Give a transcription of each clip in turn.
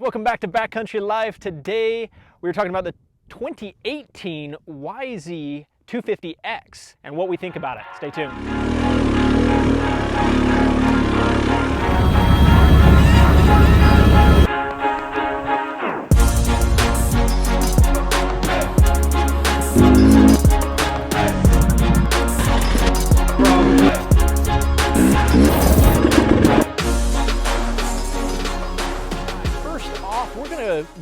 Welcome back to Backcountry Live. Today we're talking about the 2018 YZ250X and what we think about it. Stay tuned.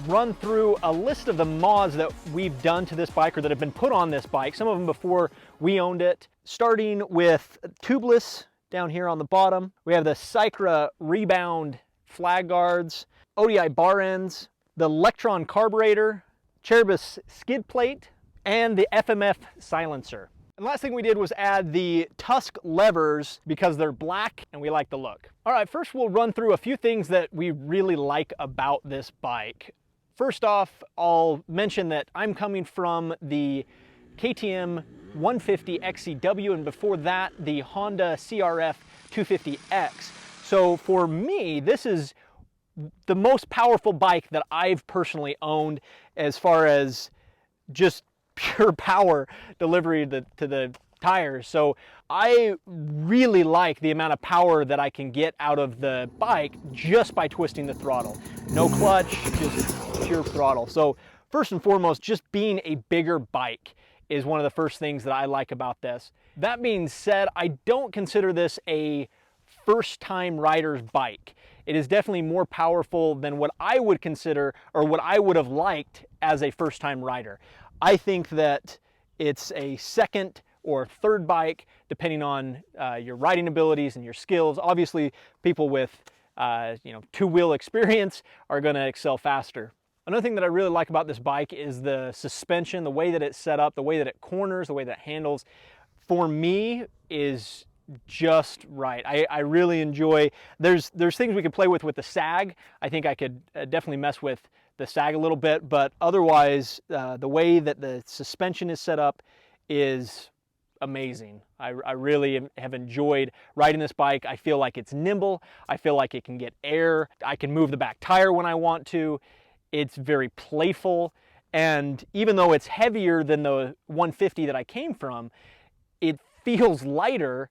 Run through a list of the mods that we've done to this bike or that have been put on this bike, some of them before we owned it, starting with tubeless down here on the bottom. We have the Cycra rebound flag guards, ODI bar ends, the Electron carburetor, Cherbus skid plate, and the FMF silencer. And the last thing we did was add the tusk levers because they're black and we like the look. All right, first we'll run through a few things that we really like about this bike. First off, I'll mention that I'm coming from the KTM 150 XCW and before that, the Honda CRF 250X. So for me, this is the most powerful bike that I've personally owned as far as just pure power delivery to the tires. So I really like the amount of power that I can get out of the bike just by twisting the throttle. No clutch, just pure throttle. So first and foremost, just being a bigger bike is one of the first things that I like about this. That being said, I don't consider this a first-time rider's bike. It is definitely more powerful than what I would consider or what I would have liked as a first-time rider. I think that it's a second or third bike, depending on your riding abilities and your skills. Obviously, people with two-wheel experience are going to excel faster. Another thing that I really like about this bike is the suspension, the way that it's set up, the way that it corners, the way that it handles. For me, is just right. I really enjoy. There's things we could play with the sag. I think I could definitely mess with the sag a little bit, but otherwise, the way that the suspension is set up is amazing. I really have enjoyed riding this bike. I feel like it's nimble. I feel like it can get air. I can move the back tire when I want to. It's very playful. And even though it's heavier than the 150 that I came from, it feels lighter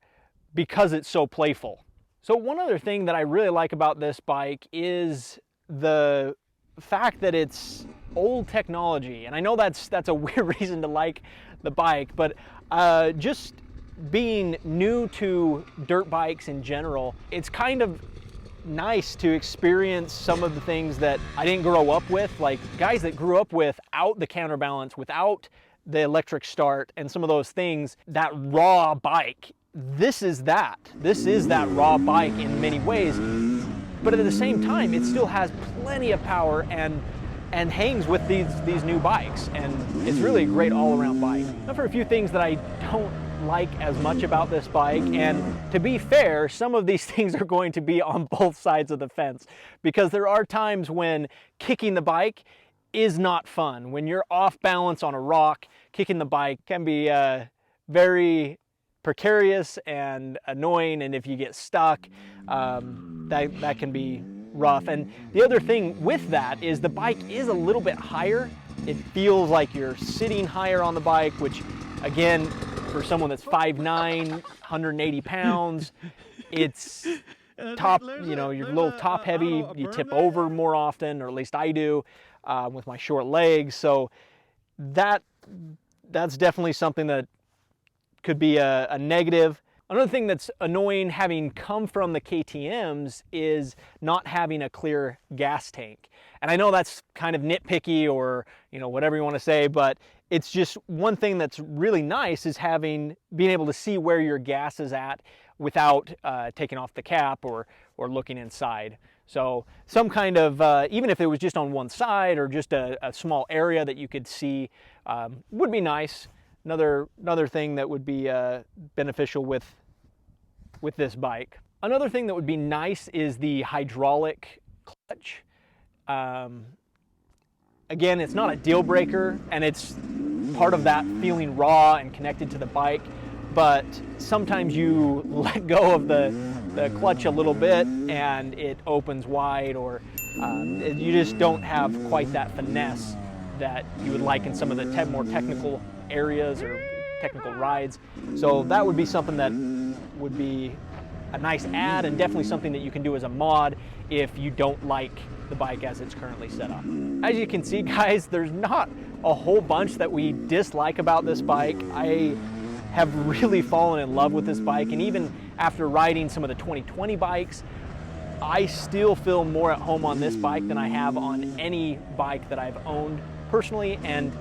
because it's so playful. So one other thing that I really like about this bike is the fact that it's old technology. And I know that's a weird reason to like the bike, but just being new to dirt bikes in general, it's kind of nice to experience some of the things that I didn't grow up with, like guys that grew up without the counterbalance, without the electric start and some of those things, that raw bike. This is that raw bike in many ways, but at the same time, it still has plenty of power and hangs with these new bikes, and it's really a great all-around bike. Now for a few things that I don't like as much about this bike, and to be fair, some of these things are going to be on both sides of the fence, because there are times when kicking the bike is not fun. When you're off balance on a rock, kicking the bike can be very precarious and annoying, and if you get stuck, that can be rough. And the other thing with that is the bike is a little bit higher. It feels like you're sitting higher on the bike, which again, for someone that's 5'9", 180 pounds, it's top, you're a little top heavy, you tip over more often, or at least I do, with my short legs. So that's definitely something that could be a negative. Another thing that's annoying, having come from the KTMs, is not having a clear gas tank. And I know that's kind of nitpicky, or whatever you want to say, but it's just one thing that's really nice is being able to see where your gas is at without taking off the cap or looking inside. So some kind of, even if it was just on one side or just a small area that you could see, would be nice. Another thing that would be beneficial with this bike. Another thing that would be nice is the hydraulic clutch. Again, it's not a deal breaker, and it's part of that feeling raw and connected to the bike, but sometimes you let go of the clutch a little bit and it opens wide, or You just don't have quite that finesse that you would like in some of the more technical areas or technical rides. So that would be something that would be a nice add, and definitely something that you can do as a mod if you don't like the bike as it's currently set up. As you can see, guys, there's not a whole bunch that we dislike about this bike. I have really fallen in love with this bike, and even after riding some of the 2020 bikes, I still feel more at home on this bike than I have on any bike that I've owned personally, and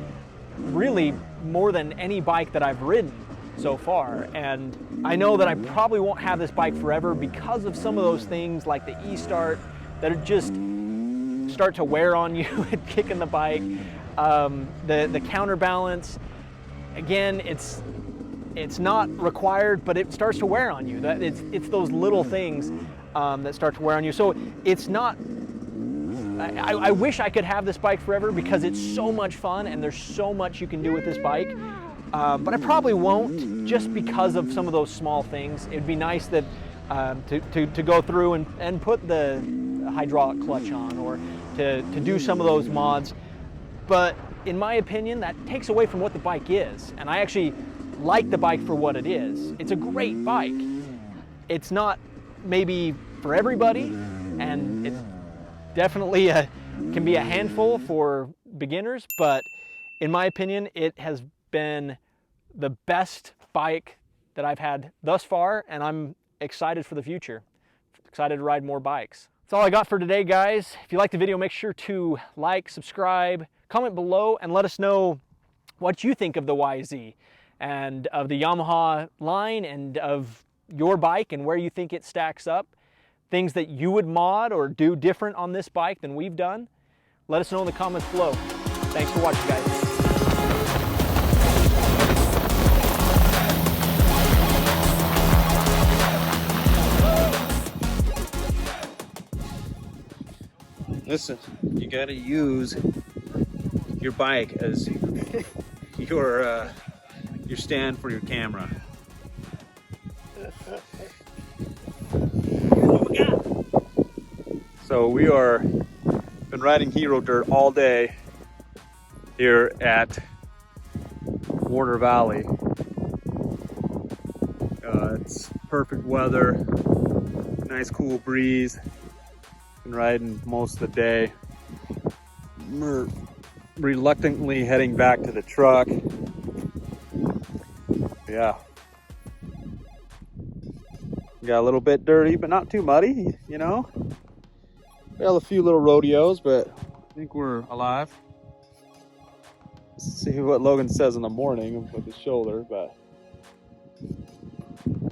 really more than any bike that I've ridden so far. And I know that I probably won't have this bike forever because of some of those things like the e-start that are just start to wear on you and kicking the bike. The counterbalance, again, it's not required, but it starts to wear on you. It's those little things that start to wear on you. So it's not, I wish I could have this bike forever because it's so much fun and there's so much you can do with this bike. But I probably won't, just because of some of those small things. It'd be nice that to go through and put the hydraulic clutch on, or to do some of those mods. But in my opinion, that takes away from what the bike is. And I actually like the bike for what it is. It's a great bike. It's not maybe for everybody, and it's definitely can be a handful for beginners, but in my opinion, it has been the best bike that I've had thus far, and I'm excited for the future. Excited to ride more bikes. That's all I got for today, guys. If you liked the video, make sure to like, subscribe, comment below, and let us know what you think of the YZ and of the Yamaha line and of your bike and where you think it stacks up. Things that you would mod or do different on this bike than we've done. Let us know in the comments below. Thanks for watching, guys. Listen, you gotta use your bike as your stand for your camera. So we are been riding Hero Dirt all day here at Warner Valley. It's perfect weather, nice cool breeze. Been riding most of the day. We're reluctantly heading back to the truck. Yeah. Got a little bit dirty, but not too muddy, you know. Got a few little rodeos, but I think we're alive. Let's see what Logan says in the morning with his shoulder, but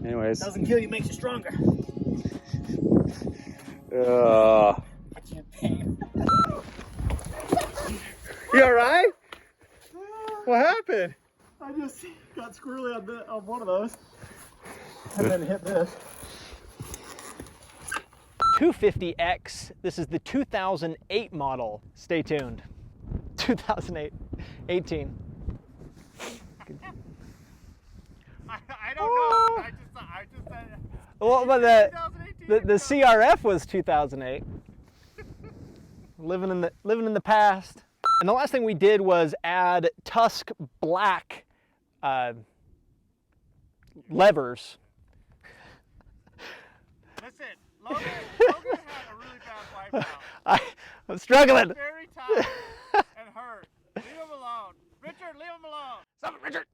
anyways. Doesn't kill you, makes you stronger. You alright? What happened? I just got squirrely on one of those and then hit this. 250X. This is the 2008 model. Stay tuned. 2008, 18. I don't know. I just Well, but the CRF was 2008. living in the past. And the last thing we did was add Tusk black levers. Listen, Logan had a really bad wipeout. I'm struggling. Very tired and hurt. Leave him alone. Richard, leave him alone. Stop it, Richard.